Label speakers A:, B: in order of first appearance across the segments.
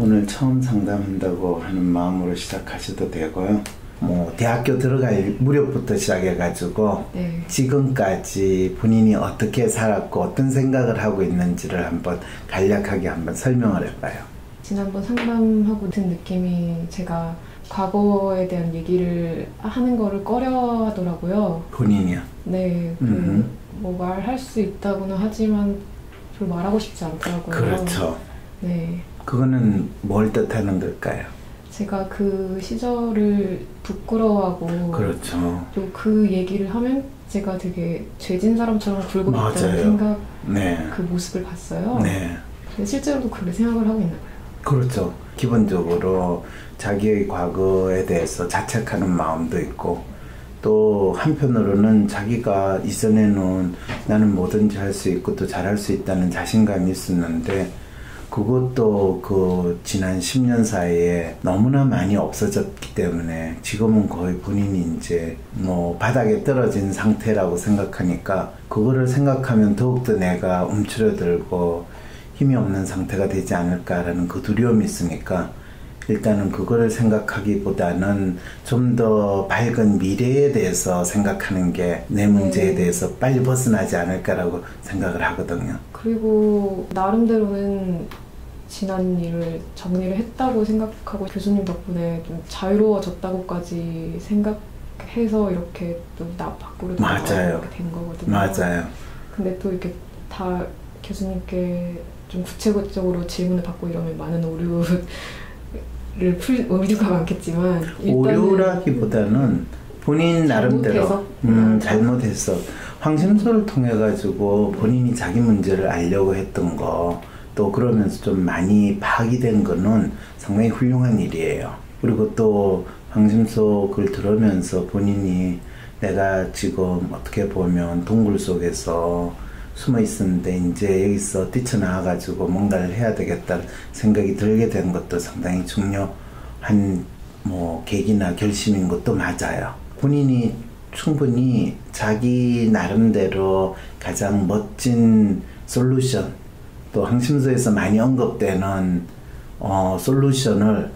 A: 오늘 처음 상담한다고 하는 마음으로 시작하셔도 되고요. 뭐 대학교 들어갈 무렵부터 시작해가지고
B: 네.
A: 지금까지 본인이 어떻게 살았고 어떤 생각을 하고 있는지를 한번 간략하게 한번 설명을 해봐요.
B: 지난번 상담하고 든 느낌이 제가 과거에 대한 얘기를 하는 거를 꺼려 하더라고요.
A: 본인이요?
B: 네. 뭐 말할 수 있다고는 하지만 별로 말하고 싶지 않더라고요.
A: 그렇죠.
B: 네.
A: 그거는 뭘 뜻하는 걸까요?
B: 제가 그 시절을 부끄러워하고
A: 그렇죠.
B: 또 그 얘기를 하면 제가 되게 죄진 사람처럼 굴고 있다는 생각,
A: 네.
B: 그 모습을 봤어요.
A: 네.
B: 근데 실제로도 그렇게 생각을 하고 있나 봐요.
A: 그렇죠. 기본적으로 자기의 과거에 대해서 자책하는 마음도 있고 또 한편으로는 자기가 이전에는 나는 뭐든지 할 수 있고 또 잘할 수 있다는 자신감이 있었는데 그것도 그 지난 10년 사이에 너무나 많이 없어졌기 때문에 지금은 거의 본인이 이제 뭐 바닥에 떨어진 상태라고 생각하니까 그거를 생각하면 더욱더 내가 움츠러들고 힘이 없는 상태가 되지 않을까라는 그 두려움이 있으니까 일단은 그거를 생각하기보다는 좀 더 밝은 미래에 대해서 생각하는 게 내 문제에 대해서 빨리 벗어나지 않을까라고 생각을 하거든요. 그리고
B: 나름대로는 지난 일을 정리를 했다고 생각하고 교수님 덕분에 좀 자유로워졌다고까지 생각해서 이렇게 또 나 밖으로 나가게 된 거거든요.
A: 맞아요.
B: 근데 또 이렇게 다 교수님께 좀 구체적으로 질문을 받고 이러면 많은 오류가 많겠지만
A: 오류라기보다는 본인 나름대로 잘못해서 황심소를 통해 가지고 본인이 자기 문제를 알려고 했던 거 또 그러면서 좀 많이 파악이 된 거는 상당히 훌륭한 일이에요. 그리고 또 황심소 그걸 들으면서 본인이 내가 지금 어떻게 보면 동굴 속에서 숨어 있었는데 이제 여기서 뛰쳐나와가지고 뭔가를 해야 되겠다는 생각이 들게 된 것도 상당히 중요한 뭐 계기나 결심인 것도 맞아요. 본인이 충분히 자기 나름대로 가장 멋진 솔루션 또 항심소에서 많이 언급되는 솔루션을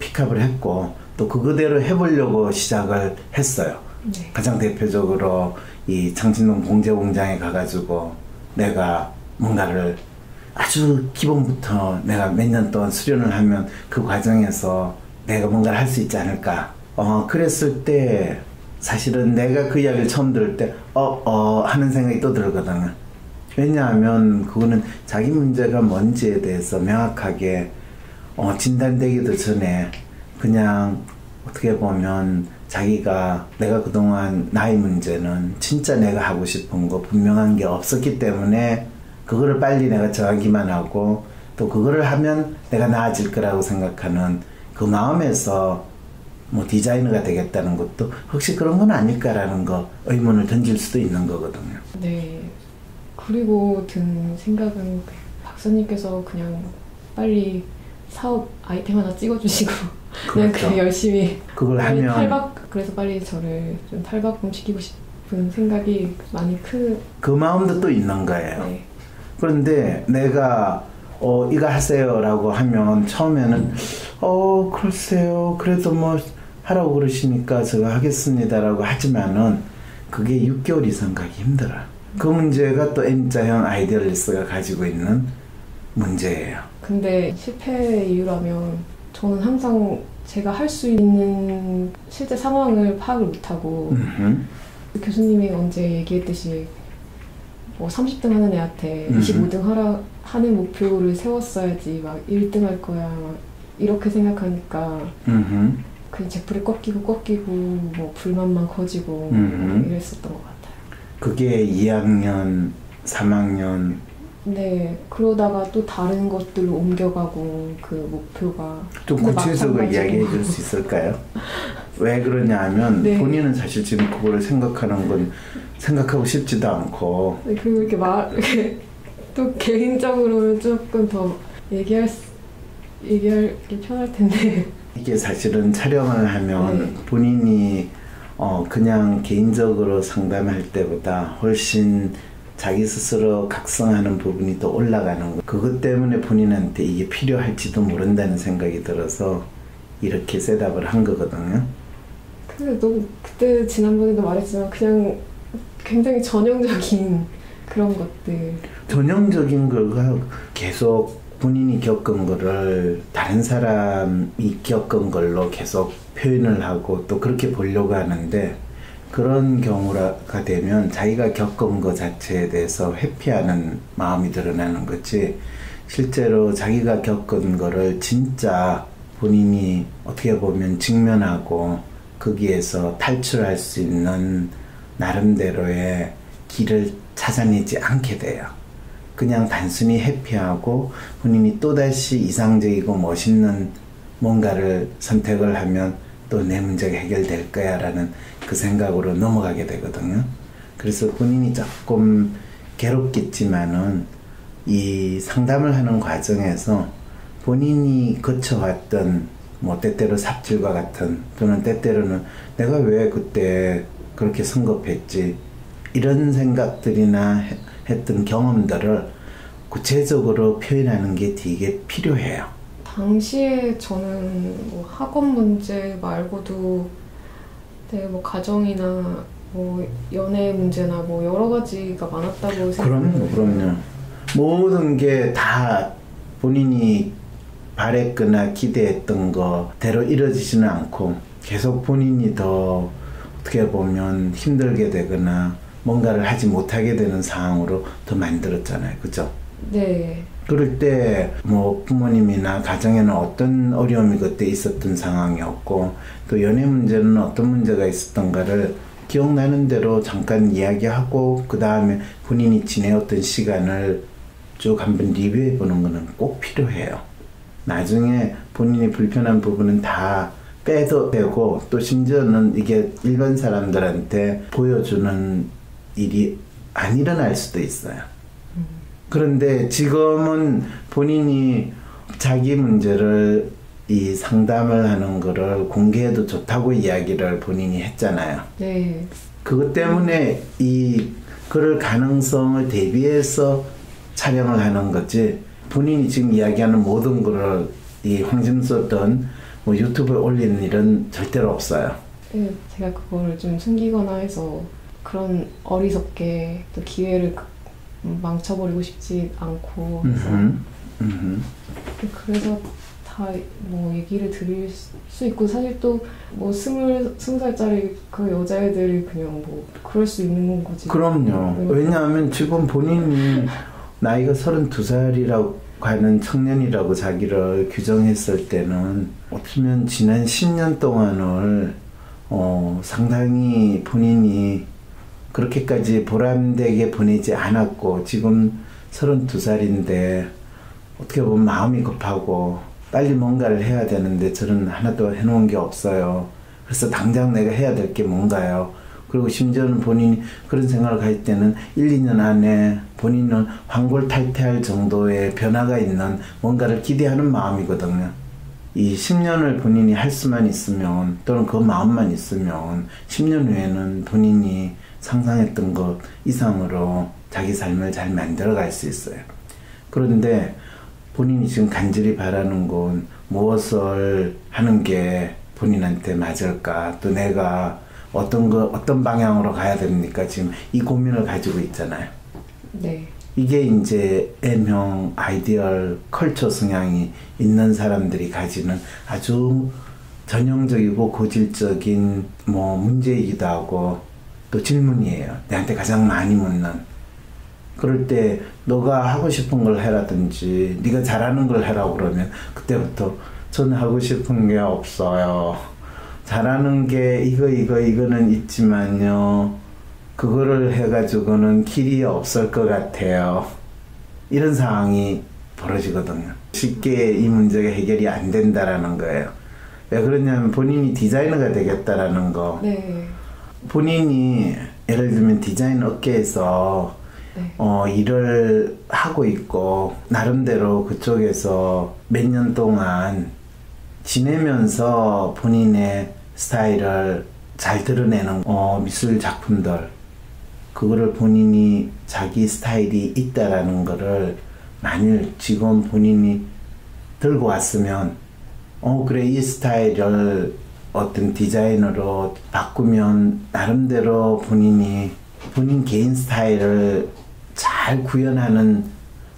A: 픽업을 했고 또 그거대로 해보려고 시작을 했어요.
B: 네.
A: 가장 대표적으로 이 창신동 봉제공장에 가가지고 내가 뭔가를 아주 기본부터 내가 몇 년 동안 수련을 하면 그 과정에서 내가 뭔가를 할 수 있지 않을까. 그랬을 때 사실은 내가 그 이야기를 처음 들을 때 하는 생각이 또 들거든요. 왜냐하면 그거는 자기 문제가 뭔지에 대해서 명확하게 진단되기도 전에 그냥 어떻게 보면 자기가 내가 그동안 나의 문제는 진짜 내가 하고 싶은 거 분명한 게 없었기 때문에 그거를 빨리 내가 정하기만 하고 또 그거를 하면 내가 나아질 거라고 생각하는 그 마음에서 뭐 디자이너가 되겠다는 것도 혹시 그런 건 아닐까라는 거 의문을 던질 수도 있는 거거든요.
B: 네. 그리고 든 생각은 박사님께서 그냥 빨리 사업 아이템 하나 찍어주시고 그냥
A: 그렇죠.
B: 열심히
A: 그걸 하면
B: 그래서 빨리 저를 좀 탈바꿈 시키고 싶은 생각이 많이
A: 그 마음도 또 있는 거예요.
B: 네.
A: 그런데 내가 이거 하세요라고 하면 처음에는 글쎄요 그래도 뭐 하라고 그러시니까 제가 하겠습니다라고 하지만은 그게 6개월 이상 가기 힘들어요. 그 문제가 또 M자형 아이디얼리스트가 가지고 있는 문제예요.
B: 근데 실패 이유라면 저는 항상 제가 할 수 있는 실제 상황을 파악을 못하고 교수님이 언제 얘기했듯이 뭐 30등 하는 애한테 25등 하는 목표를 세웠어야지 막 1등 할 거야 막 이렇게 생각하니까 그 제풀이 꺾이고 뭐 불만만 커지고 이랬었던 것 같아요.
A: 그게 2학년, 3학년
B: 네, 그러다가 또 다른 것들로 옮겨가고 그 목표가
A: 좀 구체적으로 이야기해 줄 수 있을까요? 왜 그러냐 하면
B: 네.
A: 본인은 사실 지금 그거를 생각하는 건 생각하고 싶지도 않고
B: 네, 그리고 이렇게 또 개인적으로는 조금 더 얘기하기 편할 텐데
A: 이게 사실은 촬영을 하면
B: 네.
A: 본인이 그냥 개인적으로 상담할 때보다 훨씬 자기 스스로 각성하는 부분이 또 올라가는 거. 그것 때문에 본인한테 이게 필요할지도 모른다는 생각이 들어서 이렇게 셋업을 한 거거든요.
B: 근데 너 그때 지난번에도 말했지만 그냥 굉장히 전형적인 그런 것들.
A: 전형적인 거가 계속 본인이 겪은 거를 다른 사람이 겪은 걸로 계속 표현을 하고 또 그렇게 보려고 하는데, 그런 경우가 되면 자기가 겪은 것 자체에 대해서 회피하는 마음이 드러나는 거지, 실제로 자기가 겪은 거를 진짜 본인이 어떻게 보면 직면하고 거기에서 탈출할 수 있는 나름대로의 길을 찾아내지 않게 돼요. 그냥 단순히 회피하고 본인이 또다시 이상적이고 멋있는 뭔가를 선택을 하면 또 내 문제가 해결될 거야 라는 그 생각으로 넘어가게 되거든요. 그래서 본인이 조금 괴롭겠지만은 이 상담을 하는 과정에서 본인이 거쳐왔던 뭐 때때로 삽질과 같은, 또는 때때로는 내가 왜 그때 그렇게 성급했지, 이런 생각들이나 했던 경험들을 구체적으로 표현하는 게 되게 필요해요.
B: 당시에 저는 뭐 학원 문제 말고도 되게 뭐 가정이나 뭐 연애 문제나 뭐 여러 가지가 많았다고 생각해요.
A: 그럼요. 모든 게 다 본인이 바랬거나 기대했던 거대로 이루어지지는 않고 계속 본인이 더 어떻게 보면 힘들게 되거나 뭔가를 하지 못하게 되는 상황으로 더 만들었잖아요. 그죠?
B: 네.
A: 그럴 때 뭐 부모님이나 가정에는 어떤 어려움이 그때 있었던 상황이었고, 또 연애 문제는 어떤 문제가 있었던가를 기억나는 대로 잠깐 이야기하고 그 다음에 본인이 지내었던 시간을 쭉 한번 리뷰해 보는 거는 꼭 필요해요. 나중에 본인이 불편한 부분은 다 빼도 되고, 또 심지어는 이게 일반 사람들한테 보여주는 일이 안 일어날 수도 있어요. 그런데 지금은 본인이 자기 문제를 이 상담을 하는 거를 공개해도 좋다고 이야기를 본인이 했잖아요.
B: 네.
A: 그것 때문에 이 그럴 가능성을 대비해서 촬영을 하는 거지, 본인이 지금 이야기하는 모든 거를 이 황심소든 뭐 유튜브에 올리는 일은 절대로 없어요.
B: 네, 제가 그거를 좀 숨기거나 해서 그런 어리석게 또 기회를 망쳐버리고 싶지 않고 그래서 다 뭐 얘기를 드릴 수 있고, 사실 또 뭐 20살짜리 그 여자애들이 그냥 뭐 그럴 수 있는 거지.
A: 그럼요. 왜냐하면 지금 본인이 나이가 32살이라고 하는 청년이라고 자기를 규정했을 때는 어쩌면 지난 10년 동안을 상당히 본인이 그렇게까지 보람되게 보내지 않았고, 지금 32살인데 어떻게 보면 마음이 급하고 빨리 뭔가를 해야 되는데 저는 하나도 해놓은 게 없어요. 그래서 당장 내가 해야 될 게 뭔가요? 그리고 심지어는 본인이 그런 생각을 가질 때는 1, 2년 안에 본인은 환골탈태할 정도의 변화가 있는 뭔가를 기대하는 마음이거든요. 이 10년을 본인이 할 수만 있으면, 또는 그 마음만 있으면 10년 후에는 본인이 상상했던 것 이상으로 자기 삶을 잘 만들어갈 수 있어요. 그런데 본인이 지금 간절히 바라는 건 무엇을 하는 게 본인한테 맞을까, 또 내가 어떤 방향으로 가야 됩니까? 지금 이 고민을 가지고 있잖아요.
B: 네.
A: 이게 이제 M형 아이디얼 컬처 성향이 있는 사람들이 가지는 아주 전형적이고 고질적인 뭐 문제이기도 하고 또 질문이에요. 내한테 가장 많이 묻는. 그럴 때 너가 하고 싶은 걸 해라든지 네가 잘하는 걸 해라고 그러면 그때부터 저는 하고 싶은 게 없어요. 잘하는 게 이거는 있지만요, 그거를 해가지고는 길이 없을 것 같아요. 이런 상황이 벌어지거든요. 쉽게 이 문제가 해결이 안 된다라는 거예요. 왜 그러냐면 본인이 디자이너가 되겠다라는 거.
B: 네.
A: 본인이 예를 들면 디자인 업계에서
B: 네.
A: 일을 하고 있고 나름대로 그쪽에서 몇 년 동안 지내면서 본인의 스타일을 잘 드러내는 미술 작품들, 그거를 본인이 자기 스타일이 있다라는 거를 만일 지금 본인이 들고 왔으면 그래 이 스타일을 어떤 디자이너로 바꾸면 나름대로 본인 개인 스타일을 잘 구현하는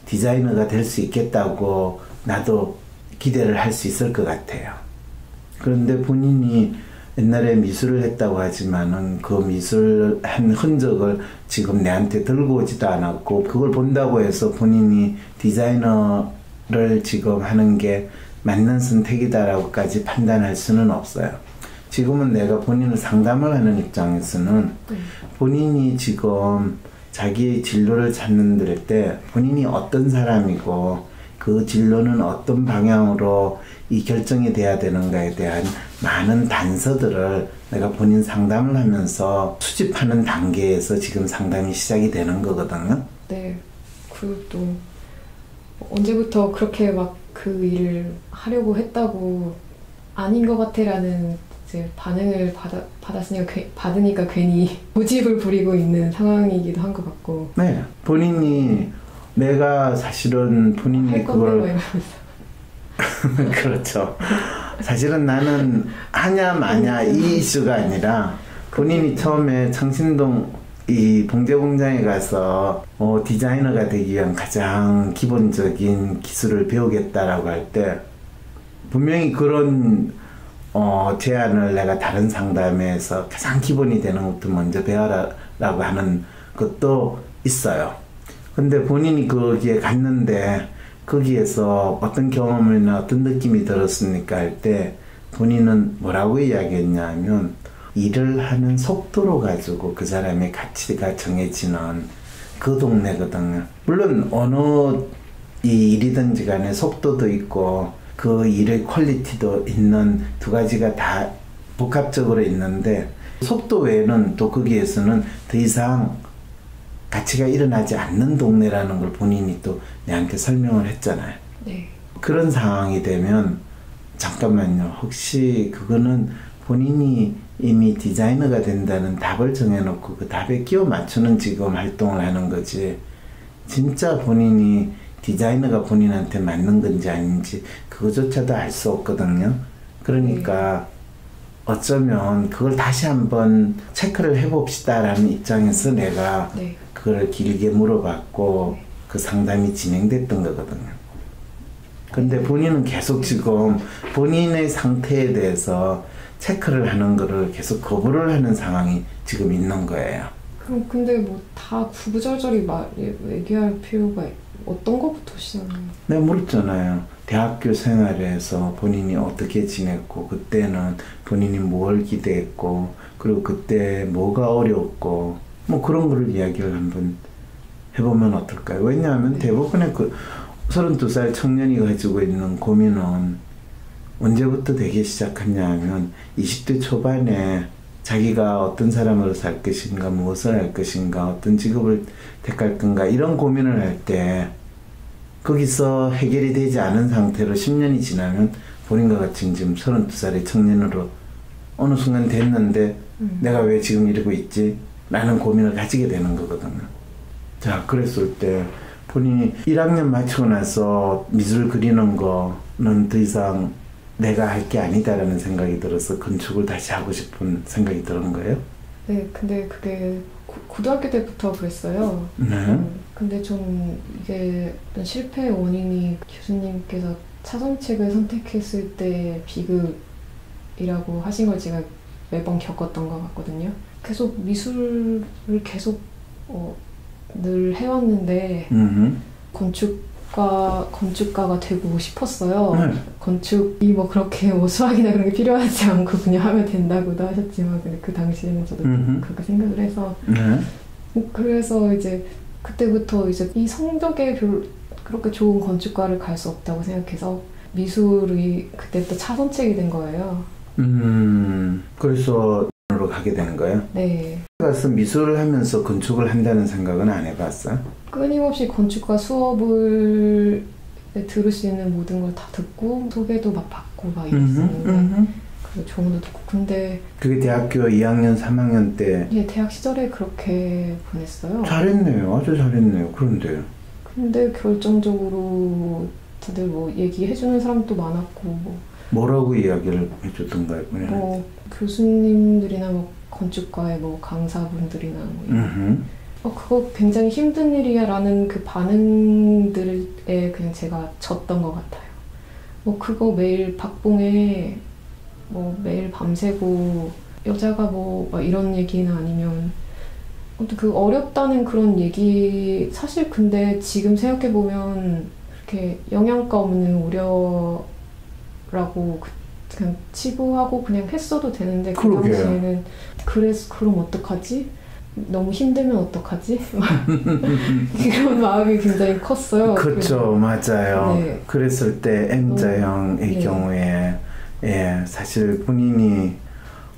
A: 디자이너가 될 수 있겠다고 나도 기대를 할 수 있을 것 같아요. 그런데 본인이 옛날에 미술을 했다고 하지만은 그 미술한 흔적을 지금 내한테 들고 오지도 않았고 그걸 본다고 해서 본인이 디자이너를 지금 하는 게 맞는 선택이다라고까지 판단할 수는 없어요. 지금은 내가 본인을 상담을 하는 입장에서는 본인이 지금 자기의 진로를 찾는 때 본인이 어떤 사람이고 그 진로는 어떤 방향으로 이 결정이 돼야 되는가에 대한 많은 단서들을 내가 본인 상담을 하면서 수집하는 단계에서 지금 상담이 시작이 되는 거거든요.
B: 네. 그리고 또 언제부터 그렇게 막 그 일을 하려고 했다고 아닌 것 같아라는 이제 반응을 받으니까 괜히 고집을 부리고 있는 상황이기도 한 것 같고.
A: 네. 본인이 내가 사실은 본인이 그걸 그렇죠. 사실은 나는 하냐 마냐 이 이슈가 아니라 본인이 처음에 청신동 이 봉제공장에 가서 디자이너가 되기 위한 가장 기본적인 기술을 배우겠다라고 할 때 분명히 그런 제안을 내가 다른 상담에서 가장 기본이 되는 것부터 먼저 배워라라고 하는 것도 있어요. 근데 본인이 거기에 갔는데 거기에서 어떤 경험이나 어떤 느낌이 들었습니까 할 때 본인은 뭐라고 이야기했냐면 일을 하는 속도로 가지고 그 사람의 가치가 정해지는 그 동네거든요. 물론 어느 이 일이든지 간에 속도도 있고 그 일의 퀄리티도 있는 두 가지가 다 복합적으로 있는데 속도 외에는 또 거기에서는 더 이상 가치가 일어나지 않는 동네라는 걸 본인이 또 내한테 설명을 했잖아요.
B: 네.
A: 그런 상황이 되면 잠깐만요. 혹시 그거는 본인이 이미 디자이너가 된다는 답을 정해놓고 그 답에 끼워 맞추는 지금 활동을 하는 거지 진짜 본인이 디자이너가 본인한테 맞는 건지 아닌지 그거조차도 알 수 없거든요. 그러니까 어쩌면 그걸 다시 한번 체크를 해봅시다라는 입장에서 내가 그걸 길게 물어봤고 그 상담이 진행됐던 거거든요. 근데 본인은 계속 지금 본인의 상태에 대해서 체크를 하는 거를 계속 거부를 하는 상황이 지금 있는 거예요.
B: 그럼 근데 뭐 다 구구절절히 얘기할 필요가 어떤 것부터 시작해요?
A: 내가 물었잖아요. 대학교 생활에서 본인이 어떻게 지냈고 그때는 본인이 뭘 기대했고 그리고 그때 뭐가 어려웠고 뭐 그런 거를 이야기를 한번 해보면 어떨까요? 왜냐하면 대부분의 그 32살 청년이 가지고 있는 고민은 언제부터 되기 시작했냐 하면 20대 초반에 자기가 어떤 사람으로 살 것인가 무엇을 할 것인가 어떤 직업을 택할 건가 이런 고민을 할 때 거기서 해결이 되지 않은 상태로 10년이 지나면 본인과 같이 지금 32살의 청년으로 어느 순간 됐는데 내가 왜 지금 이러고 있지? 라는 고민을 가지게 되는 거거든요. 자, 그랬을 때 본인이 1학년 마치고 나서 미술 그리는 거는 더 이상 내가 할 게 아니다라는 생각이 들어서 건축을 다시 하고 싶은 생각이 드는 거예요?
B: 네, 근데 그게 고등학교 때부터 그랬어요.
A: 네.
B: 근데 좀 이게 어떤 실패의 원인이 교수님께서 차선책을 선택했을 때 비극이라고 하신 걸 제가 매번 겪었던 것 같거든요. 계속 미술을 계속 늘 해왔는데 건축가가 되고 싶었어요. 건축이 뭐 그렇게 뭐 수학이나 그런 게 필요하지 않고 그냥 하면 된다고도 하셨지만 근데 그 당시에는 저도 그렇게 생각을 해서 그래서 이제 그때부터 이제 이 성적에 그렇게 좋은 건축과를 갈 수 없다고 생각해서 미술이 그때부터 차선책이 된 거예요.
A: 그래서 으로 가게 되는 거예요?
B: 네.
A: 가서 미술을 하면서 건축을 한다는 생각은 안 해봤어요?
B: 끊임없이 건축과 수업을 들을 수 있는 모든 걸 다 듣고 소개도 막 받고 막 이랬었는데 그 조언도 듣고. 근데
A: 그게 대학교 2학년, 3학년 때.
B: 예, 대학 시절에 그렇게 보냈어요.
A: 잘했네요. 아주 잘했네요. 그런데.
B: 근데 결정적으로 다들 뭐 얘기해주는 사람도 많았고
A: 뭐라고 이야기를 해줬던가요?
B: 뭐 교수님들이나 뭐 건축과의 뭐 강사분들이나 뭐 그거 굉장히 힘든 일이야라는 그 반응들에 그냥 제가 졌던 것 같아요. 뭐 그거 매일 박봉에 뭐 매일 밤새고 여자가 뭐 막 이런 얘기나 아니면 그 어렵다는 그런 얘기 사실 근데 지금 생각해 보면 그렇게 영양가 없는 우려라고 그냥 치부하고 그냥 했어도 되는데 그
A: 그러게요.
B: 당시에는 그래서 그럼 어떡하지? 너무 힘들면 어떡하지? 이런 마음이 굉장히 컸어요.
A: 그렇죠. 맞아요.
B: 네.
A: 그랬을 때 M자형의
B: 네.
A: 경우에 예, 사실 본인이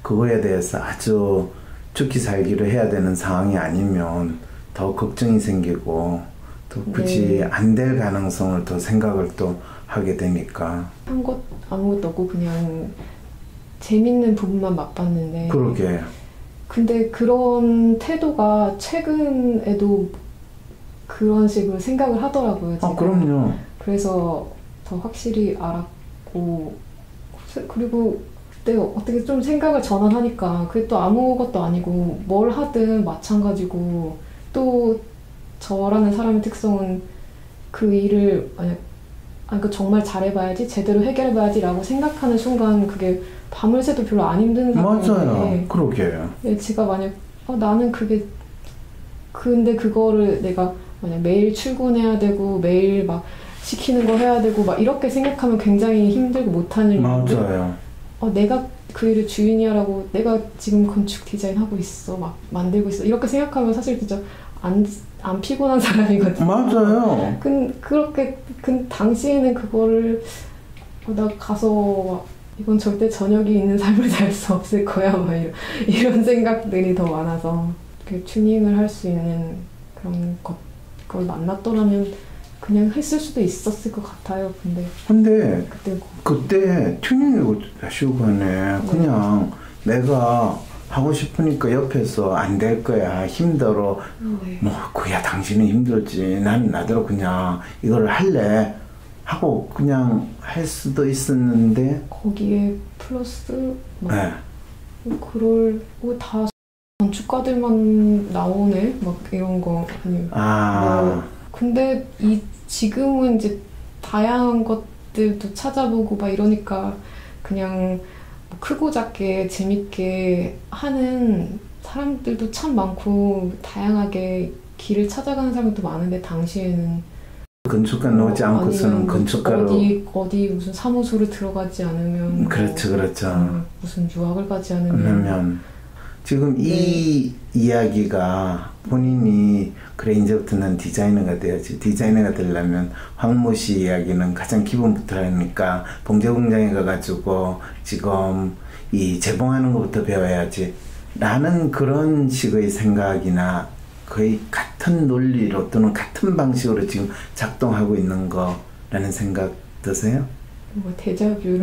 A: 그거에 대해서 아주 죽기 살기를 해야 되는 상황이 아니면 더 걱정이 생기고 또 굳이
B: 네.
A: 안 될 가능성을 더 생각을 또 하게 되니까.
B: 한 것 아무것도 없고 그냥 재밌는 부분만 맛봤는데
A: 그러게.
B: 근데 그런 태도가 최근에도 그런 식으로 생각을 하더라고요. 제가.
A: 그럼요.
B: 그래서 더 확실히 알았고 그리고 그때 어떻게 좀 생각을 전환하니까 그게 또 아무것도 아니고 뭘 하든 마찬가지고 또 저라는 사람의 특성은 그 일을 만약 그 정말 잘해봐야지 제대로 해결해봐야지라고 생각하는 순간 그게 밤을 새도 별로 안 힘든 상황인데
A: 맞아요. 그러게요.
B: 제가 만약 나는 그게 근데 그거를 내가 만약 매일 출근해야 되고 매일 막 시키는 거 해야 되고 막 이렇게 생각하면 굉장히 힘들고 못하는 일인데
A: 맞아요.
B: 내가 그 일의 주인이야라고 내가 지금 건축 디자인 하고 있어 막 만들고 있어 이렇게 생각하면 사실 진짜 안 피곤한 사람이거든요.
A: 맞아요.
B: 그렇게 당시에는 그거를 나 가서 막 이건 절대 저녁이 있는 삶을 살 수 없을 거야 막 이런 생각들이 더 많아서 튜닝을 할 수 있는 그런 걸 만났더라면 그냥 했을 수도 있었을 것 같아요. 근데
A: 그때 튜닝이 하시고 가네. 그냥 내가 하고 싶으니까 옆에서 안 될 거야. 힘들어.
B: 네.
A: 뭐 그야 당신은 힘들지. 나는 나대로 그냥 이걸 할래. 하고 그냥 할 수도 있었는데
B: 거기에 플러스
A: 네.
B: 그럴 다 건축가들만 나오네 막 이런 거 아니면 근데 지금은 이제 다양한 것들도 찾아보고 막 이러니까 그냥 뭐 크고 작게 재밌게 하는 사람들도 참 많고 다양하게 길을 찾아가는 사람도 많은데 당시에는
A: 건축가 나오지 않고서는 건축가로
B: 어디 무슨 사무소를 들어가지 않으면
A: 그렇죠.
B: 무슨 유학을 가지 않으면
A: 지금 이 이야기가 본인이 그래 이제부터 난 디자이너가 돼야지. 디자이너가 되려면 황모 씨 이야기는 가장 기본부터 하니까 봉제공장에 가가지고 지금 이 재봉하는 것부터 배워야지 라는 그런 식의 생각이나 거의 같은 논리로 또는 같은 방식으로 지금 작동하고 있는 거라는 생각 드세요?
B: 뭐 데자뷰를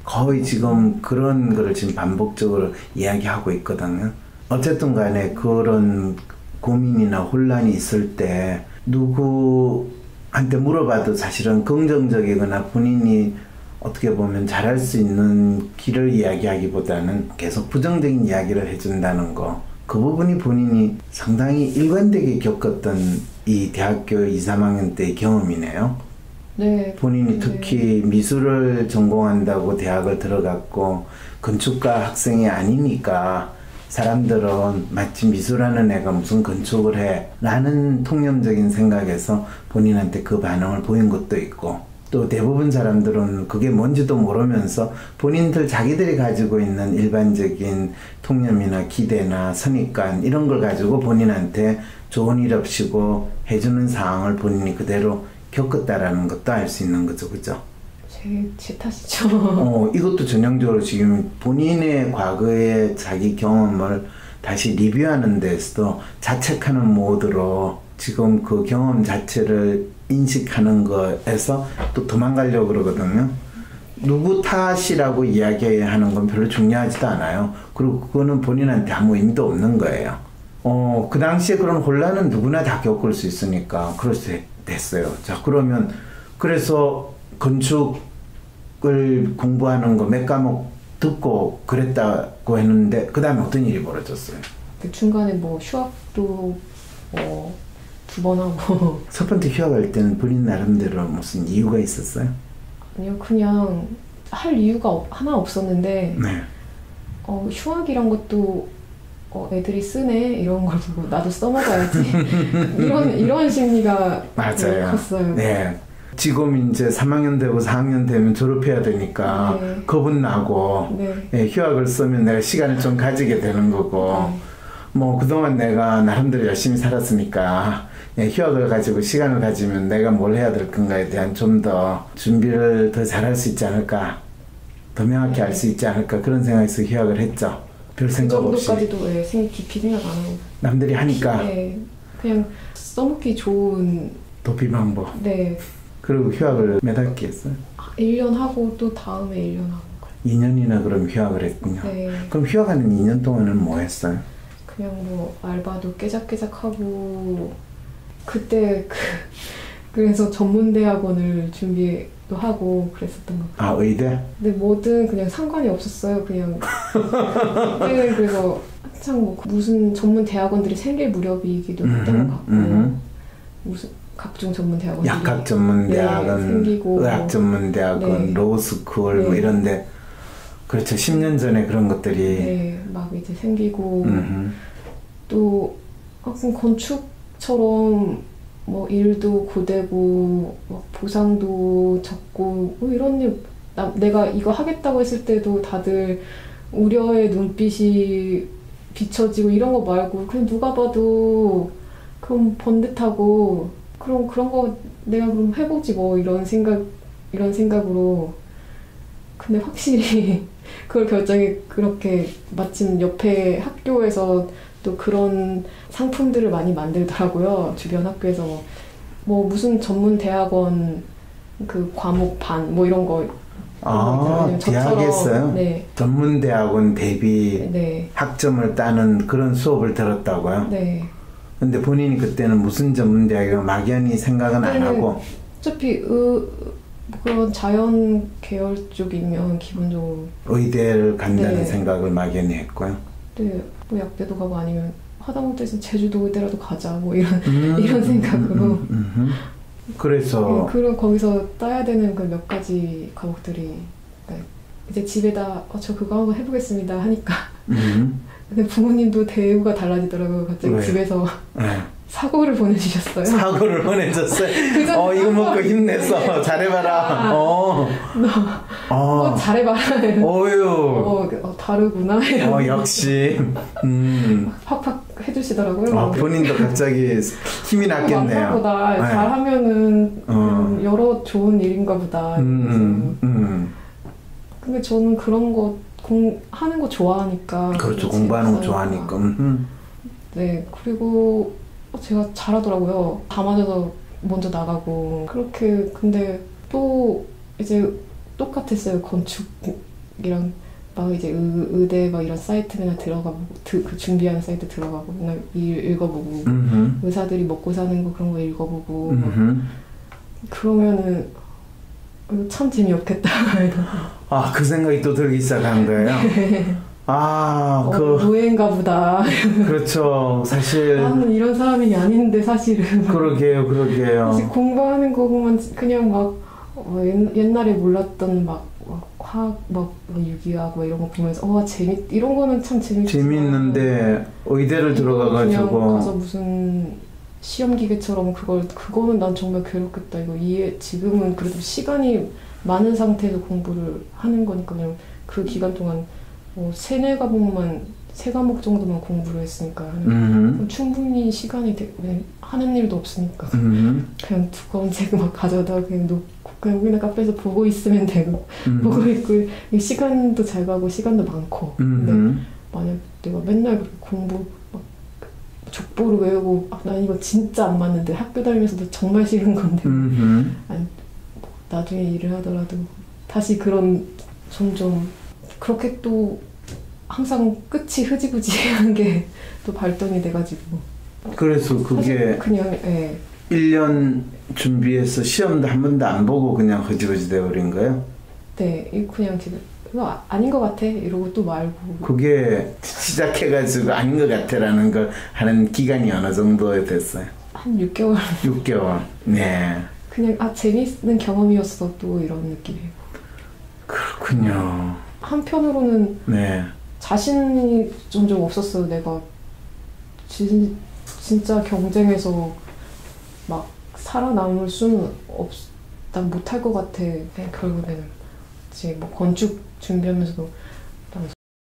A: 거의 지금 그런 거를 지금 반복적으로 이야기하고 있거든요. 어쨌든 간에 그런 고민이나 혼란이 있을 때 누구한테 물어봐도 사실은 긍정적이거나 본인이 어떻게 보면 잘할 수 있는 길을 이야기하기보다는 계속 부정적인 이야기를 해준다는 거. 그 부분이 본인이 상당히 일관되게 겪었던 이 대학교 2, 3학년 때의 경험이네요.
B: 네.
A: 본인이 특히 미술을 전공한다고 대학을 들어갔고 건축가 학생이 아니니까 사람들은 마치 미술하는 애가 무슨 건축을 해 라는 통념적인 생각에서 본인한테 그 반응을 보인 것도 있고 또 대부분 사람들은 그게 뭔지도 모르면서 본인들 자기들이 가지고 있는 일반적인 통념이나 기대나 선입관 이런 걸 가지고 본인한테 좋은 일 없이고 해주는 상황을 그대로 겪었다라는 것도 알 수 있는 거죠. 그죠?
B: 제 탓이죠.
A: 이것도 전형적으로 지금 본인의 과거의 자기 경험을 다시 리뷰하는 데서도 자책하는 모드로 지금 그 경험 자체를 인식하는 거에서 또 도망가려고 그러거든요. 누구 탓이라고 이야기하는 건 별로 중요하지도 않아요. 그리고 그거는 본인한테 아무 의미도 없는 거예요. 그 당시에 그런 혼란은 누구나 다 겪을 수 있으니까 그렇게 됐어요. 자, 그러면 그래서 건축을 공부하는 거 몇 과목 듣고 그랬다고 했는데 그 다음에 어떤 일이 벌어졌어요?
B: 그 중간에 뭐 휴학도 2번 하고
A: 첫 번째 휴학할 때는 본인 나름대로 무슨 이유가 있었어요?
B: 아니요, 그냥 할 이유가 하나 없었는데
A: 네.
B: 휴학이란 것도 애들이 쓰네 이런 걸 보고 나도 써먹어야지 이런 심리가
A: 맞아요.
B: 컸어요.
A: 네. 지금 이제 3학년 되고 4학년 되면 졸업해야 되니까
B: 네.
A: 겁은 나고
B: 네.
A: 예, 휴학을 쓰면 내가 시간을 좀 가지게 되는 거고 뭐 그동안 내가 나름대로 열심히 살았으니까 예, 휴학을 가지고 시간을 가지면 내가 뭘 해야 될 건가에 대한 좀 더 준비를 더 잘할 수 있지 않을까, 더 명확히 알 수 있지 않을까 그런 생각에서 휴학을 했죠. 별 생각 없이.
B: 그 정도까지도 깊이 생각 안 하고
A: 남들이 하니까
B: 네, 그냥 써먹기 좋은
A: 도피 방법.
B: 네.
A: 그리고 휴학을 몇 학기 했어요?
B: 1년 하고 또 다음에 1년 하고
A: 2년이나 그럼 휴학을 했군요.
B: 네.
A: 그럼 휴학하는 2년 동안은 뭐 했어요?
B: 그냥 뭐 알바도 깨작깨작 하고 그때 그래서 전문대학원을 준비도 하고 그랬었던 것 같아요.
A: 아, 의대?
B: 근데 뭐든 그냥 상관이 없었어요. 그냥 그때는 그래서 한창 뭐 무슨 전문 대학원들이 생길 무렵이기도 했던 것 같고 무슨 각종 전문 대학원들이
A: 약학 전문 대학원,
B: 네, 생기고
A: 의학 전문 대학원,
B: 네.
A: 로스쿨
B: 네.
A: 뭐 이런데 그렇죠. 10년 전에 그런 것들이
B: 네, 막 이제 생기고 또 학생 건축처럼 뭐 일도 고되고 막 보상도 적고 뭐 이런 일 내가 이거 하겠다고 했을 때도 다들 우려의 눈빛이 비춰지고 이런 거 말고 그냥 누가 봐도 그럼 번듯하고 그런 거 내가 그럼 해보지 뭐 이런 생각으로 근데 확실히 그걸 결정이 그렇게 마침 옆에 학교에서 또 그런 상품들을 많이 만들더라고요. 주변 학교에서 뭐 무슨 전문 대학원 그 과목 반 뭐 이런 거
A: 대학에서요?
B: 네.
A: 전문 대학원 대비
B: 네.
A: 학점을 따는 그런 수업을 들었다고요?
B: 네.
A: 근데 본인이 그때는 무슨 전문 대학이고 막연히 생각은 안 하고
B: 어차피 그런 자연 계열 쪽이면 기본적으로
A: 의대를 간다는
B: 네.
A: 생각을 막연히 했고요.
B: 네, 뭐 약대도 가고 아니면 하다못해 제주도 의대라도 가자 뭐 이런 생각으로
A: 그래서
B: 그런 거기서 따야 되는 그 몇 가지 과목들이 그러니까 이제 집에다 저 그거 한번 해보겠습니다 하니까 근데 부모님도 대우가 달라지더라고요. 갑자기
A: 왜요?
B: 집에서
A: 네.
B: 사고를 보내주셨어요.
A: 사고를 보내줬어요. 이거 먹고 힘내서 잘해봐라.
B: 잘해봐라.
A: 어유.
B: 다르구나.
A: 역시.
B: 팍팍 해주시더라고요.
A: 본인도 갑자기 힘이 났겠네요.
B: 보다
A: 네.
B: 잘하면은 여러 좋은 일인가 보다. 근데 저는 그런 거 하는 거 좋아하니까.
A: 그렇죠. 공부하는 거 좋아하니까.
B: 네, 그리고 제가 잘하더라고요. 다 맞아서 먼저 나가고 그렇게. 근데 또 이제 똑같았어요. 건축이랑 막 이제 의대 막 이런 사이트 맨날 들어가보고 그 준비하는 사이트 들어가고 맨날 읽어보고 의사들이 먹고 사는 거 그런 거 읽어보고 그러면은 참 재미없겠다.
A: 그 생각이 또 들기 시작한 거예요?
B: 노예인가 보다.
A: 그렇죠. 사실
B: 나는 이런 사람이 아닌데 사실은.
A: 그러게요.
B: 사실 공부하는 거 보면 그냥 막 옛날에 몰랐던 막 화학 막 유기하고 이런 거 보면서 이런 거는 참
A: 재밌는데 의대를 들어가가지고
B: 그냥 가서 무슨 시험 기계처럼 그거는 난 정말 괴롭겠다. 이거 지금은 그래도 시간이 많은 상태에서 공부를 하는 거니까 그냥 그 기간 동안 세네 과목만 3과목 정도만 공부를 했으니까 그럼 충분히 시간이 하는 일도 없으니까 그냥 두꺼운 책 막 가져다 그냥 놓고 그냥 우리나 카페에서 보고 있으면 되고 보고 있고 시간도 잘 가고 시간도 많고 근데 만약 내가 맨날 그렇게 공부 막 족보를 외우고 난 이거 진짜 안 맞는데 학교 다니면서도 정말 싫은 건데 아니 나중에 일을 하더라도 다시 그런 점점 그렇게 또 항상 끝이 흐지부지한 게 또 발동이 돼가지고
A: 그래서 그게
B: 그냥
A: 1년 준비해서 시험도 한 번도 안 보고 그냥 흐지부지 돼버린 거예요?
B: 네, 이거 그냥 이거 아닌 것 같아 이러고 또 말고.
A: 그게 시작해가지고 아닌 것 같아라는 걸 하는 기간이 어느 정도 됐어요?
B: 한 6개월.
A: 6개월. 네.
B: 그냥 재밌는 경험이었어 또 이런 느낌이에요.
A: 그렇군요.
B: 한편으로는
A: 네.
B: 자신이 점점 없었어요. 내가 진짜 경쟁에서 막 살아남을 수는 난 못할 것 같아. 결국에는 이제 뭐 건축 준비하면서도 난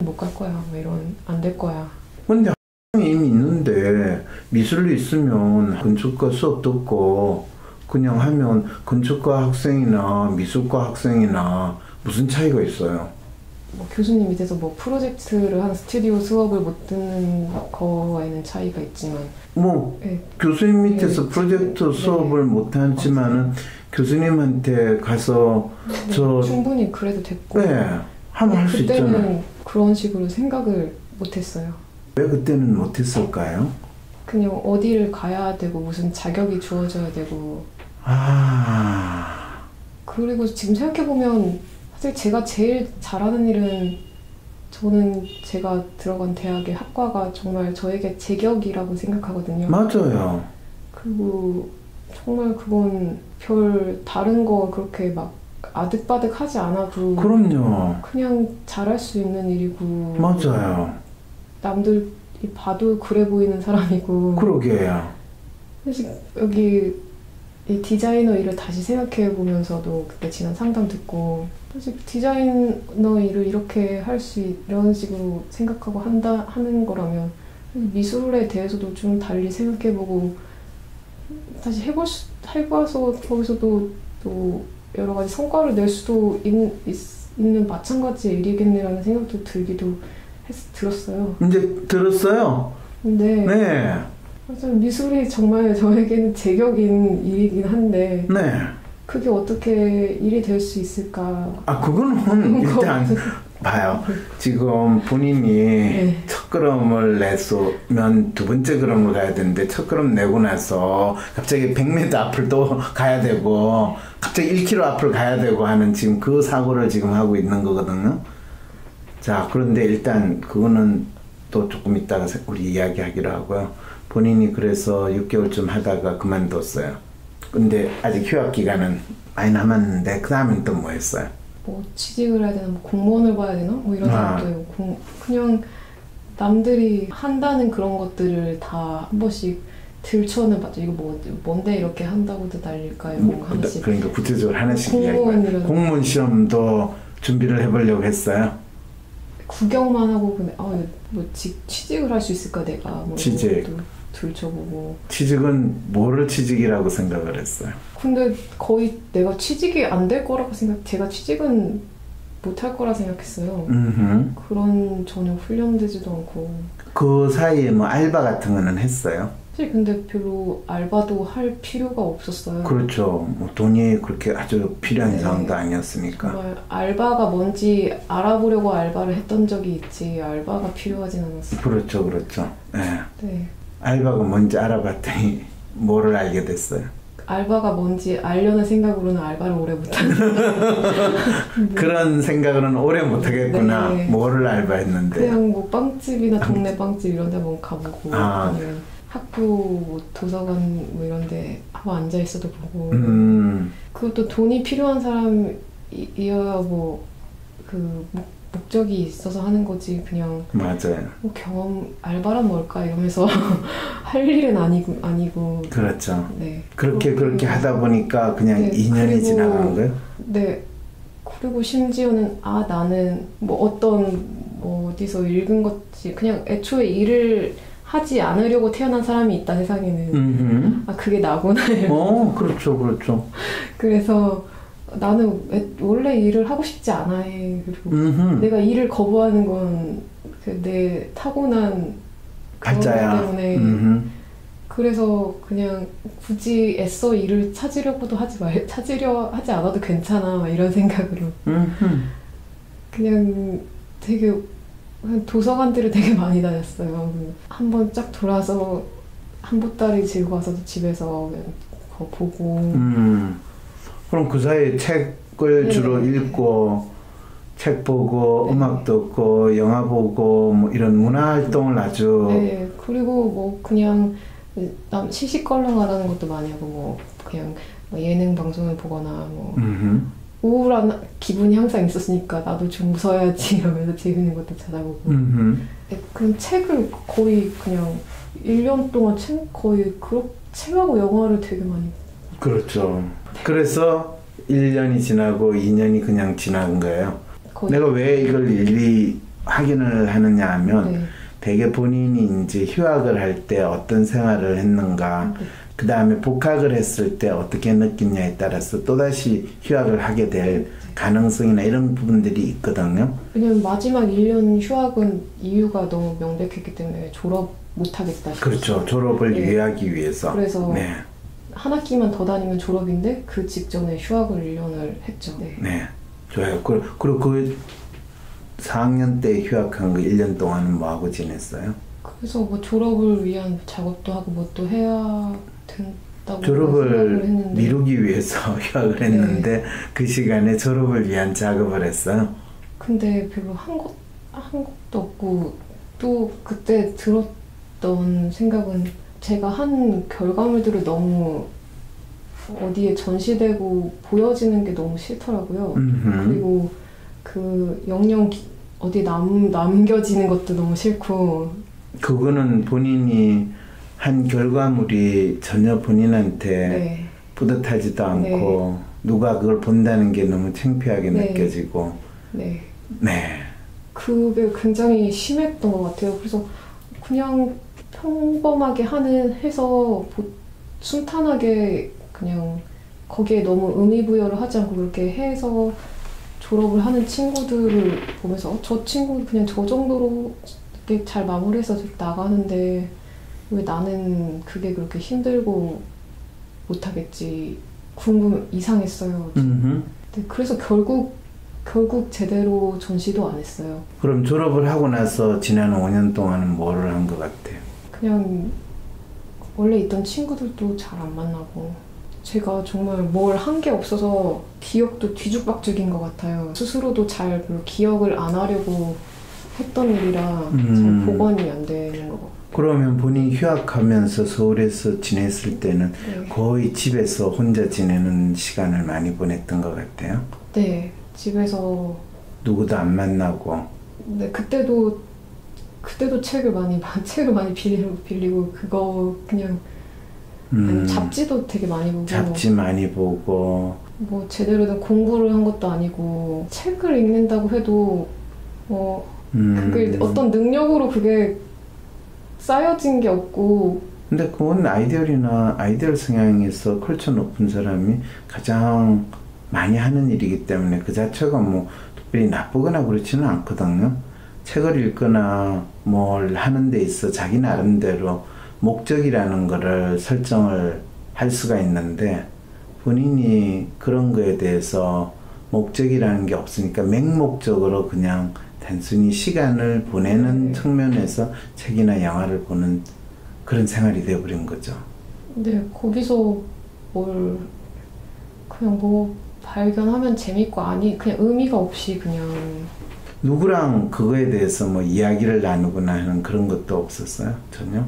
B: 못 갈 거야. 뭐 이런 안 될 거야.
A: 근데 이미 있는데 미술로 있으면 건축과 수업 듣고 그냥 하면 건축과 학생이나 미술과 학생이나 무슨 차이가 있어요?
B: 뭐 교수님 밑에서 뭐 프로젝트를 한 스튜디오 수업을 못 듣는 거에는 차이가 있지만
A: 뭐
B: 네.
A: 교수님 밑에서
B: 네.
A: 프로젝트 수업을 못 하지만은 교수님한테 가서
B: 네. 충분히 그래도 됐고
A: 하면 할 수 있잖아요.
B: 그때는 그런 식으로 생각을 못 했어요.
A: 왜 그때는 못 했을까요?
B: 그냥 어디를 가야 되고 무슨 자격이 주어져야 되고 그리고 지금 생각해보면 사실 제가 제일 잘하는 일은 저는 제가 들어간 대학의 학과가 정말 저에게 제격이라고 생각하거든요.
A: 맞아요.
B: 그리고 정말 그건 별 다른 거 그렇게 막 아득바득 하지 않아도
A: 그럼요.
B: 그냥 잘할 수 있는 일이고
A: 맞아요.
B: 남들이 봐도 그래 보이는 사람이고
A: 그러게요.
B: 사실 여기 이 디자이너 일을 다시 생각해 보면서도 그때 지난 상담 듣고 사실 디자이너 일을 이렇게 할 수 이런 식으로 생각하고 하는 거라면 미술에 대해서도 좀 달리 생각해 보고 다시 해봐서 거기서도 또 여러 가지 성과를 낼 수도 있는 마찬가지의 일이겠네라는 생각도 들었어요.
A: 이제 들었어요?
B: 근데
A: 네.
B: 맞아요. 미술이 정말 저에게는 제격인 일이긴 한데
A: 네.
B: 그게 어떻게 일이 될 수 있을까?
A: 그거는 일단 봐요. 지금 본인이
B: 네.
A: 첫 걸음을 냈으면 두 번째 걸음을 가야 되는데 첫 걸음 내고 나서 갑자기 100m 앞을 또 가야 되고 갑자기 1km 앞을 가야 되고 하는 지금 그 사고를 지금 하고 있는 거거든요. 자, 그런데 일단 그거는 또 조금 이따가 우리 이야기하기로 하고요. 본인이 그래서 6개월쯤 하다가 그만뒀어요. 근데 아직 휴학 기간은 많이 남았는데 그 다음엔 또 뭐 했어요? 뭐
B: 취직을 해야 되나, 뭐 공무원을 봐야 되나, 뭐 이런 생각도 그냥 남들이 한다는 그런 것들을 다 한 번씩 들춰는 봤죠. 이거 뭔데 이렇게 한다고도 날릴까 이런 거 하나씩.
A: 그러니까 구체적으로 하나씩 이야기해요. 공무원 시험도 준비를 해보려고 했어요?
B: 구경만 하고 근데 뭐 취직을 할 수 있을까 내가 뭐
A: 취직
B: 들춰보고.
A: 취직은 뭐를 취직이라고 생각을 했어요?
B: 근데 거의 내가 취직이 안 될 거라고 제가 취직은 못할 거라 생각했어요. 그런 전혀 훈련되지도 않고.
A: 그 사이에 뭐 알바 같은 거는 했어요?
B: 사실 근데 별로 알바도 할 필요가 없었어요.
A: 그렇죠. 뭐 돈이 그렇게 아주 필요한 상황도 아니었으니까.
B: 정말 알바가 뭔지 알아보려고 알바를 했던 적이 있지 알바가 필요하진 않았어요.
A: 그렇죠, 그렇죠.
B: 네.
A: 알바가 뭔지 알아봤더니 뭐를 알게 됐어요?
B: 알바가 뭔지 알려는 생각으로는 알바를 오래 못하는
A: 그런 생각으로는 오래 못하겠구나.
B: 네.
A: 뭐를 알바했는데?
B: 그냥 뭐 빵집이나 동네 빵집 이런 데 한번 가보고 아니면 학교 뭐 도서관 뭐 이런 데 한번 앉아 있어도 보고 그것도 돈이 필요한 사람이어야 뭐 그 목적이 있어서 하는 거지 그냥
A: 맞아요.
B: 뭐 경험 알바란 뭘까 이러면서 할 일은 아니고
A: 그렇죠.
B: 네.
A: 그렇게 하다 보니까 그냥
B: 네,
A: 2년이 지나간 거예요?
B: 네. 그리고 심지어는 나는 뭐 어떤 뭐 어디서 읽은 것지 그냥 애초에 일을 하지 않으려고 태어난 사람이 있다 세상에는. 그게 나구나.
A: 그렇죠.
B: 그래서 나는 원래 일을 하고 싶지 않아 해. 그리고 내가 일을 거부하는 건 내 타고난
A: 가짜야.
B: 때문에 그래서 그냥 굳이 애써 일을 찾으려고도 찾으려 하지 않아도 괜찮아 막 이런 생각으로 그냥 되게 도서관들을 되게 많이 다녔어요. 한번 쫙 돌아서 한 보따리 들고 와서도 집에서 그냥 그거 보고.
A: 그럼 그 사이에 책을
B: 네.
A: 주로 읽고 책 보고
B: 네.
A: 음악 듣고 영화 보고 뭐 이런 문화 활동을 아주
B: 네, 그리고 뭐 그냥 시시껄렁하다는 것도 많이 하고 뭐 그냥 뭐 예능 방송을 보거나 뭐 우울한 기분이 항상 있었으니까 나도 좀 웃어야지 이러면서 재밌는 것도 찾아보고. 네, 그럼 책을 거의 그냥 1년 동안 거의 책하고 영화를 되게 많이.
A: 그렇죠. 그래서 1년이 지나고 2년이 그냥 지난 거예요.
B: 거의.
A: 내가 왜 이걸 일일이 확인을 하느냐 하면
B: 네.
A: 되게 본인이 이제 휴학을 할 때 어떤 생활을 했는가 그 다음에 복학을 했을 때 어떻게 느끼냐에 따라서 또다시 휴학을 하게 될 가능성이나 이런 부분들이 있거든요.
B: 왜냐면 마지막 1년 휴학은 이유가 너무 명백했기 때문에 졸업 못하겠다 싶었어요.
A: 그렇죠. 졸업을
B: 네.
A: 유예하기 위해서.
B: 그래서
A: 네.
B: 한 학기만 더 다니면 졸업인데 그 직전에 휴학을 1년을 했죠. 네.
A: 네. 좋아요. 그리고 그 4학년 때 휴학한 거 1년 동안은 뭐 하고 지냈어요?
B: 그래서 뭐 졸업을 위한 작업도 하고 뭐 또 해야 된다고
A: 졸업을
B: 생각을 했는데.
A: 미루기 위해서 휴학을 했는데 그 시간에 졸업을 위한 작업을 했어요.
B: 근데 별로 한 것도 없고 또 그때 들었던 생각은 제가 한 결과물들을 너무 어디에 전시되고 보여지는 게 너무 싫더라고요. 그리고 그 영영 어디 남겨지는 것도 너무 싫고.
A: 그거는 본인이 한 결과물이 전혀 본인한테
B: 네.
A: 뿌듯하지도 않고 누가 그걸 본다는 게 너무 창피하게
B: 네.
A: 느껴지고
B: 네.
A: 네.
B: 그게 굉장히 심했던 것 같아요. 그래서 그냥 평범하게 해서 순탄하게 그냥 거기에 너무 의미 부여를 하지 않고 그렇게 해서 졸업을 하는 친구들을 보면서 저 친구는 그냥 저 정도로 이렇게 잘 마무리해서 나가는데 왜 나는 그게 그렇게 힘들고 못하겠지 이상했어요.
A: 음흠.
B: 네, 그래서 결국 제대로 전시도 안 했어요.
A: 그럼 졸업을 하고 나서 지난 5년 동안은 뭐를 한 것 같아요?
B: 그냥 원래 있던 친구들도 잘 안 만나고 제가 정말 뭘 한 게 없어서 기억도 뒤죽박죽인 것 같아요. 스스로도 잘 별로 기억을 안 하려고 했던 일이라 잘 복원이 안 되는 것 같아요.
A: 그러면 본인이 휴학하면서 서울에서 지냈을 때는
B: 네.
A: 거의 집에서 혼자 지내는 시간을 많이 보냈던 것 같아요?
B: 네, 집에서.
A: 누구도 안 만나고.
B: 네, 그때도 책을 많이 빌리고 그거 그냥 잡지도 되게 많이 보고.
A: 잡지 많이 보고.
B: 뭐 제대로 된 공부를 한 것도 아니고 책을 읽는다고 해도 그게 어떤 능력으로 그게 쌓여진 게 없고.
A: 근데 그건 아이디얼 성향에서 컬처 높은 사람이 가장 많이 하는 일이기 때문에 그 자체가 뭐 특별히 나쁘거나 그렇지는 않거든요. 책을 읽거나 뭘 하는 데 있어 자기 나름대로 목적이라는 거를 설정을 할 수가 있는데 본인이 그런 거에 대해서 목적이라는 게 없으니까 맹목적으로 그냥 단순히 시간을 보내는 측면에서 책이나 영화를 보는 그런 생활이 되어버린 거죠.
B: 네, 거기서 그냥 뭐 발견하면 재밌고 그냥 의미가 없이 그냥.
A: 누구랑 그거에 대해서 뭐 이야기를 나누거나 하는 그런 것도 없었어요? 전혀?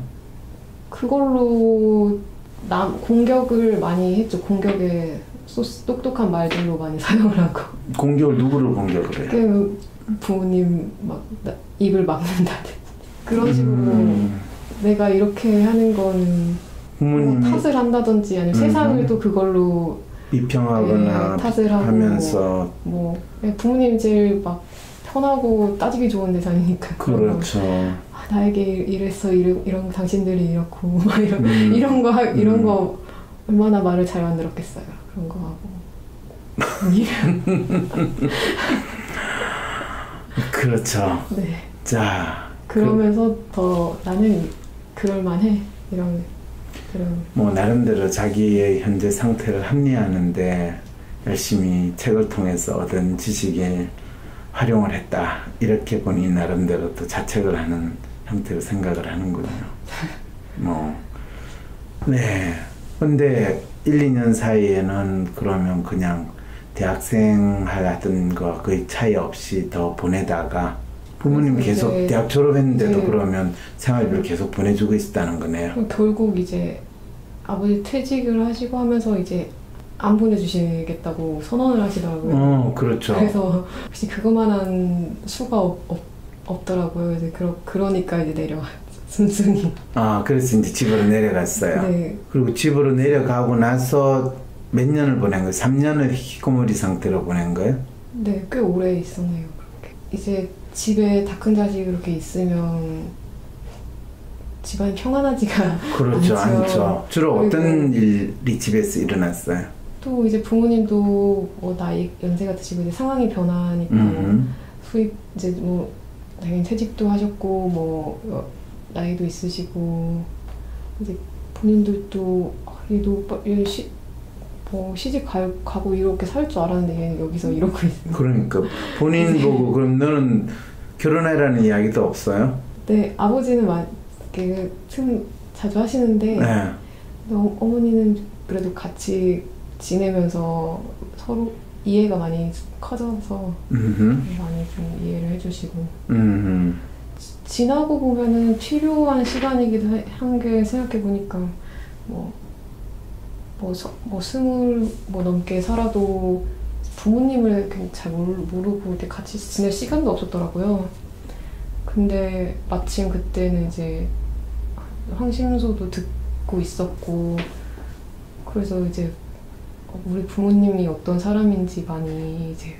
B: 그걸로 공격을 많이 했죠. 공격에 똑똑한 말들로 많이 사용을 하고.
A: 공격을 누구를 공격을 해요?
B: 부모님 막 입을 막는다든지 그런 식으로 내가 이렇게 하는 거는 뭐 탓을 한다든지 아니면 세상을 또 그걸로
A: 비평하거나
B: 탓을
A: 하면서
B: 뭐 부모님이 제일 막 편하고 따지기 좋은 대상이니까.
A: 그렇죠.
B: 나에게 이랬어 이런 당신들이 이렇고 막 이런 거 얼마나 말을 잘 만들었겠어요. 그런 거 하고.
A: 그렇죠.
B: 네.
A: 자.
B: 그러면서 더 나는 그럴만해 이런.
A: 뭐 나름대로 자기의 현재 상태를 합리화하는데 열심히 책을 통해서 얻은 지식을 활용을 했다. 이렇게 본인이 나름대로 또 자책을 하는 형태로 생각을 하는군요. 네. 근데 1, 2년 사이에는 그러면 그냥 대학생 하던 거 거의 차이 없이 더 보내다가 부모님 계속 대학 졸업했는데도 그러면 생활비를 계속 보내주고 있었다는 거네요.
B: 결국 이제 아버지 퇴직을 하시고 하면서 이제 안 보내주시겠다고 선언을 하시더라고요.
A: 그렇죠.
B: 그래서 혹시 그거만한 수가 없더라고요. 이제 그러니까 이제 내려왔죠. 순순히.
A: 그래서 이제 집으로 내려갔어요.
B: 네.
A: 그리고 집으로 내려가고 나서 몇 년을 보낸 거예요? 3년을 히키코모리 상태로 보낸 거예요?
B: 네, 꽤 오래 있었네요. 그렇게. 이제 집에 다 큰 자식이 그렇게 있으면 집안이 평안하지가
A: 그렇죠,
B: 않죠.
A: 주로 어떤 일이 집에서 일어났어요?
B: 또 이제 부모님도 뭐 나이 연세가 드시고 이제 상황이 변하니까 수입 이제 뭐 당연히 퇴직도 하셨고 뭐 나이도 있으시고 이제 본인도 또 얘도 뭐 시집 가고 이렇게 살 줄 알았는데 얘는 여기서 이러고 있어요.
A: 그러니까 본인 보고 그럼 너는 결혼해라는 이야기도 없어요?
B: 네, 아버지는 이렇게 자주 하시는데
A: 네.
B: 어머니는 그래도 같이 지내면서 서로 이해가 많이 커져서 많이 좀 이해를 해주시고 지나고 보면은 필요한 시간이기도 한 게 생각해보니까 뭐 20 넘게 살아도 부모님을 잘 모르고 이렇게 같이 지낼 시간도 없었더라고요. 근데 마침 그때는 이제 황심소도 듣고 있었고 그래서 이제 우리 부모님이 어떤 사람인지 많이 이제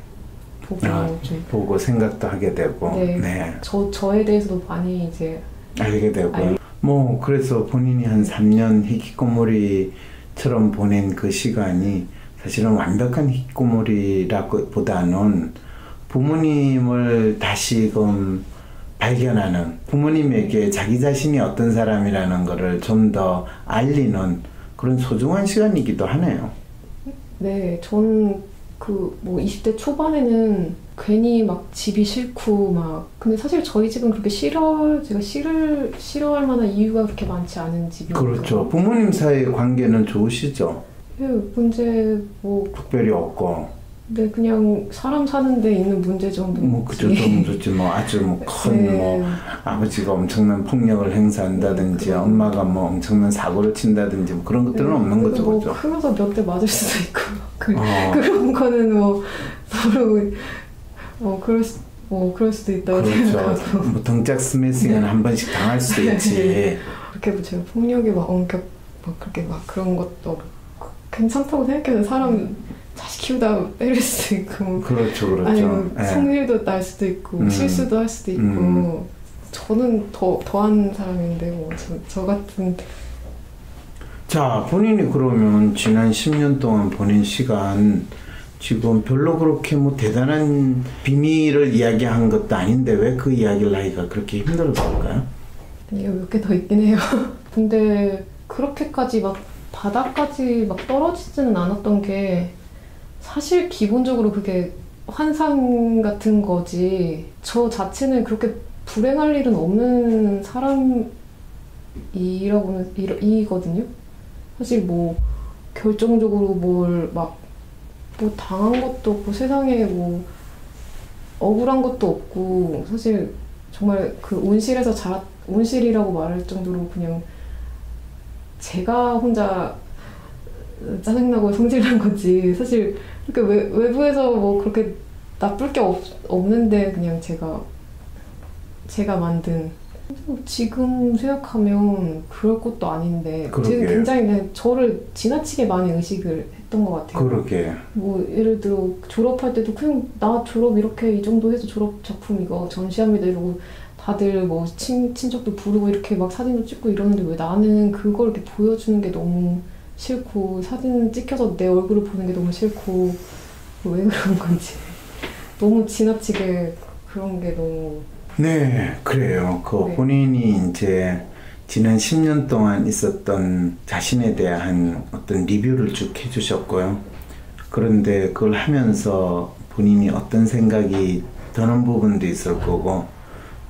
A: 보고 생각도 하게 되고
B: 네. 저에 대해서도 많이 이제
A: 알게 되고 뭐 그래서 본인이 한 3년 히키코모리처럼 보낸 그 시간이 사실은 완벽한 히키코모리라기보다는 부모님을 다시금 발견하는 부모님에게 자기 자신이 어떤 사람이라는 것을 좀 더 알리는 그런 소중한 시간이기도 하네요. 네,
B: 저는 뭐 20대 초반에는 괜히 막 집이 싫고 근데 사실 저희 집은 그렇게 제가 싫어할 만한 이유가 그렇게 많지 않은 집이니까.
A: 그렇죠. 부모님 사이의 관계는 좋으시죠?
B: 네, 문제
A: 특별히 없고.
B: 네, 그냥 사람 사는데 있는 문제 정도.
A: 그죠, 좀 좋지. 아주 큰 아버지가 엄청난 폭력을 행사한다든지 엄마가 엄청난 사고를 친다든지 그런 것들은 없는 거죠, 그죠?
B: 크면서 몇 대 맞을 수도 있고 그런 거는 서로 그럴 수도 있다고 생각하고.
A: 등짝 스매싱은 한 번씩 당할 수도 있지.
B: 그렇게 제가 폭력이 그렇게 그런 것도 괜찮다고 생각해서 사람 자식 키우다 때릴 수도 있고
A: 그렇죠.
B: 아니면 성질도 날 수도 있고 실수도 할 수도 있고 저는 더한 사람인데 저 같은.
A: 자, 본인이 그러면 지난 10년 동안 보낸 시간 지금 별로 그렇게 대단한 비밀을 이야기한 것도 아닌데 왜 그 이야기를 하기가 그렇게 힘들었을까요?
B: 몇 개 더 있긴 해요. 근데 그렇게까지 바닥까지 떨어지지는 않았던 게 사실 기본적으로 그게 환상 같은 거지 저 자체는 그렇게 불행할 일은 없는 사람이거든요. 사실 결정적으로 뭘 당한 것도 없고 세상에 억울한 것도 없고 사실 정말 그 온실이라고 말할 정도로 그냥 제가 혼자 짜증나고 성질난 거지 사실 그렇게 외부에서 그렇게 나쁠 게 없는데 그냥 제가 만든 지금 생각하면 그럴 것도 아닌데 제가 굉장히 저를 지나치게 많이 의식을 했던 것 같아요.
A: 그러게.
B: 예를 들어 졸업할 때도 그냥 나 졸업 이렇게 이 정도 해서 졸업 작품 이거 전시합니다 이러고 다들 친척도 부르고 이렇게 사진도 찍고 이러는데 왜 나는 그걸 이렇게 보여주는 게 너무 싫고 사진 찍혀서 내 얼굴을 보는 게 너무 싫고 왜 그런 건지 너무 지나치게 그런 게 너무.
A: 네, 그래요. 본인이 이제 지난 10년 동안 있었던 자신에 대한 어떤 리뷰를 쭉 해주셨고요. 그런데 그걸 하면서 본인이 어떤 생각이 드는 부분도 있을 거고,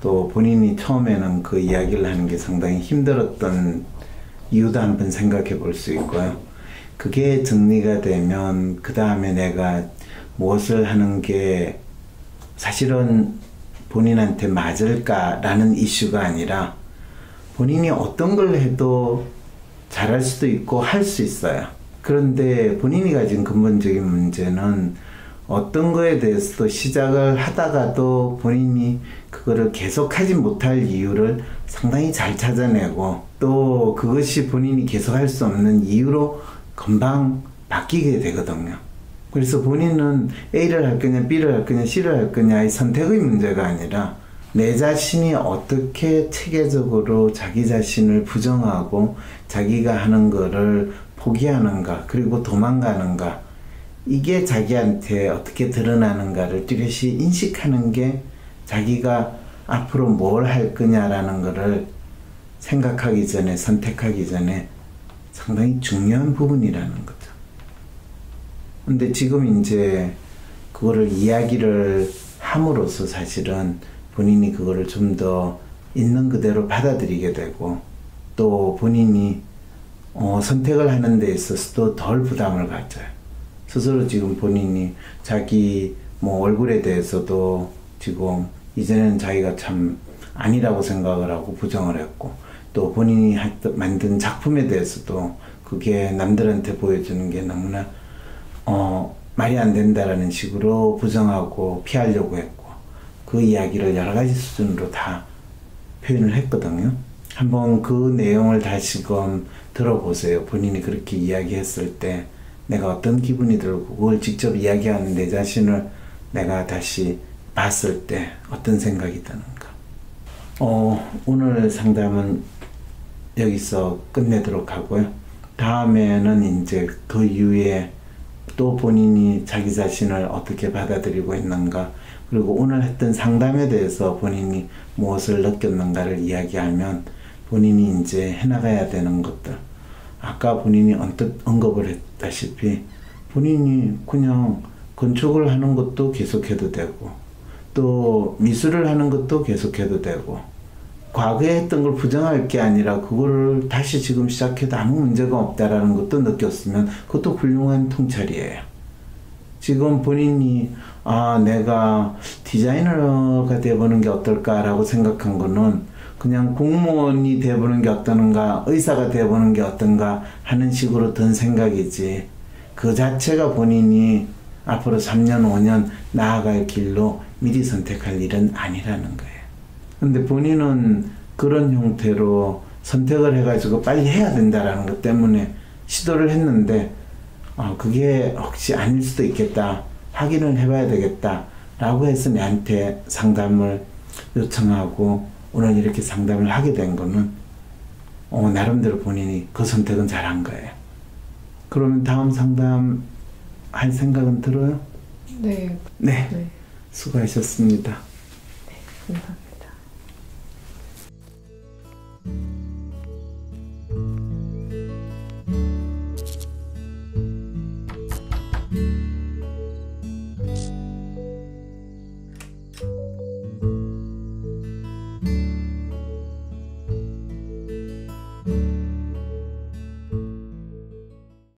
A: 또 본인이 처음에는 그 이야기를 하는 게 상당히 힘들었던 이유도 한번 생각해 볼 수 있고요. 그게 정리가 되면 그 다음에 내가 무엇을 하는 게 사실은 본인한테 맞을까라는 이슈가 아니라 본인이 어떤 걸 해도 잘할 수도 있고 할 수 있어요. 그런데 본인이 가진 근본적인 문제는 어떤 거에 대해서도 시작을 하다가도 본인이 그거를 계속하지 못할 이유를 상당히 잘 찾아내고, 또 그것이 본인이 계속할 수 없는 이유로 금방 바뀌게 되거든요. 그래서 본인은 A를 할 거냐 B를 할 거냐 C를 할 거냐의 선택의 문제가 아니라 내 자신이 어떻게 체계적으로 자기 자신을 부정하고 자기가 하는 거를 포기하는가, 그리고 도망가는가, 이게 자기한테 어떻게 드러나는가를 뚜렷이 인식하는 게 자기가 앞으로 뭘 할 거냐라는 거를 생각하기 전에, 선택하기 전에 상당히 중요한 부분이라는 거죠. 근데 지금 이제 그거를 이야기를 함으로써 사실은 본인이 그거를 좀 더 있는 그대로 받아들이게 되고, 또 본인이 선택을 하는 데 있어서도 덜 부담을 가져요. 스스로 지금 본인이 자기 얼굴에 대해서도 지금 이전에는 자기가 참 아니라고 생각을 하고 부정을 했고, 또 본인이 만든 작품에 대해서도 그게 남들한테 보여주는 게 너무나 말이 안 된다라는 식으로 부정하고 피하려고 했고, 그 이야기를 여러 가지 수준으로 다 표현을 했거든요. 한번 그 내용을 다시금 들어보세요. 본인이 그렇게 이야기했을 때 내가 어떤 기분이 들고, 그걸 직접 이야기하는 내 자신을 내가 다시 봤을 때 어떤 생각이 드는가. 오늘 상담은 여기서 끝내도록 하고요. 다음에는 이제 그 이후에 또 본인이 자기 자신을 어떻게 받아들이고 있는가, 그리고 오늘 했던 상담에 대해서 본인이 무엇을 느꼈는가를 이야기하면 본인이 이제 해나가야 되는 것들, 아까 본인이 언뜻 언급을 했다시피 본인이 그냥 건축을 하는 것도 계속해도 되고, 또 미술을 하는 것도 계속해도 되고, 과거에 했던 걸 부정할 게 아니라 그거를 다시 지금 시작해도 아무 문제가 없다라는 것도 느꼈으면 그것도 훌륭한 통찰이에요. 지금 본인이 내가 디자이너가 돼보는 게 어떨까라고 생각한 거는 그냥 공무원이 돼보는 게 어떤가, 의사가 돼보는 게 어떤가 하는 식으로 든 생각이지, 그 자체가 본인이 앞으로 3년, 5년 나아갈 길로 미리 선택할 일은 아니라는 거예요. 근데 본인은 그런 형태로 선택을 해가지고 빨리 해야 된다라는 것 때문에 시도를 했는데, 그게 혹시 아닐 수도 있겠다, 확인을 해봐야 되겠다 라고 해서 내한테 상담을 요청하고 오늘 이렇게 상담을 하게 된 거는 나름대로 본인이 그 선택은 잘한 거예요. 그러면 다음 상담 할 생각은 들어요?
B: 네.
A: 네. 수고하셨습니다.
B: 네, 감사합니다.